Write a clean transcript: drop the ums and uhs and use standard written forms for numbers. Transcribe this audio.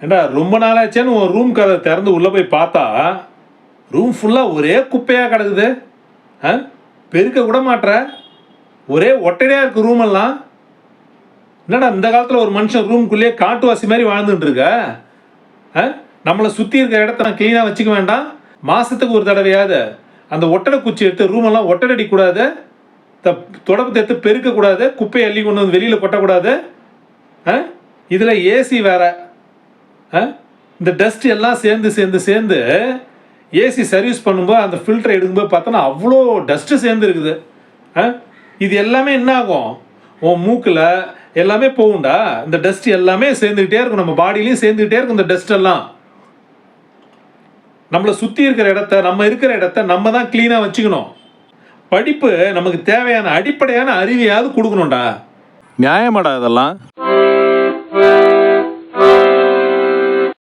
ஏண்டா ரொம்ப நாளாச்சேன்னு உன் ரூம் கதை திறந்து உள்ளே போய் பார்த்தா ரூம் ஃபுல்லாக ஒரே குப்பையாக கிடக்குது. ஆ, பெருக்க கூட மாட்ற, ஒரே ஒட்டடையாக இருக்குது ரூமெல்லாம். என்னடா இந்த காலத்தில் ஒரு மனுஷன் ரூம்குள்ளேயே காட்டுவாசி மாதிரி வாழ்ந்துட்டு இருக்க? ஆ, நம்மளை சுற்றி இருக்கிற இடத்த நான் க்ளீனாக வச்சுக்க வேண்டாம்? மாதத்துக்கு ஒரு தடவையாவது அந்த ஒட்டடை குச்சி எடுத்து ரூமெல்லாம் ஒட்டடை அடிக்கக்கூடாது, தொடப்பத்தை எடுத்து பெருக்கக்கூடாது, குப்பையை அள்ளி கொண்டு வந்து வெளியில் கொட்டக்கூடாது. இதில் ஏசி வேற. இந்த டஸ்ட் எல்லாம் சேர்ந்து சேர்ந்து சேர்ந்து ஏசி சர்வீஸ் பண்ணும்போது அந்த ஃபில்டரை எடுக்கும்போது பார்த்தோன்னா அவ்வளோ டஸ்ட்டு சேர்ந்து இருக்குது. இது எல்லாமே என்ன ஆகும்? உன் மூக்கில் எல்லாமே போகும்டா. இந்த டஸ்ட் எல்லாமே சேர்ந்துக்கிட்டே இருக்கும், நம்ம பாடியிலையும் சேர்ந்துக்கிட்டே இருக்கும் இந்த டஸ்ட் எல்லாம். நம்மளை சுற்றி இருக்கிற இடத்த, நம்ம இருக்கிற இடத்த நம்ம தான் க்ளீனாக வச்சுக்கணும். படிப்பு நமக்கு தேவையான அடிப்படையான அறிவையாவது கொடுக்கணும்டா. நியாயமாடா இதெல்லாம்?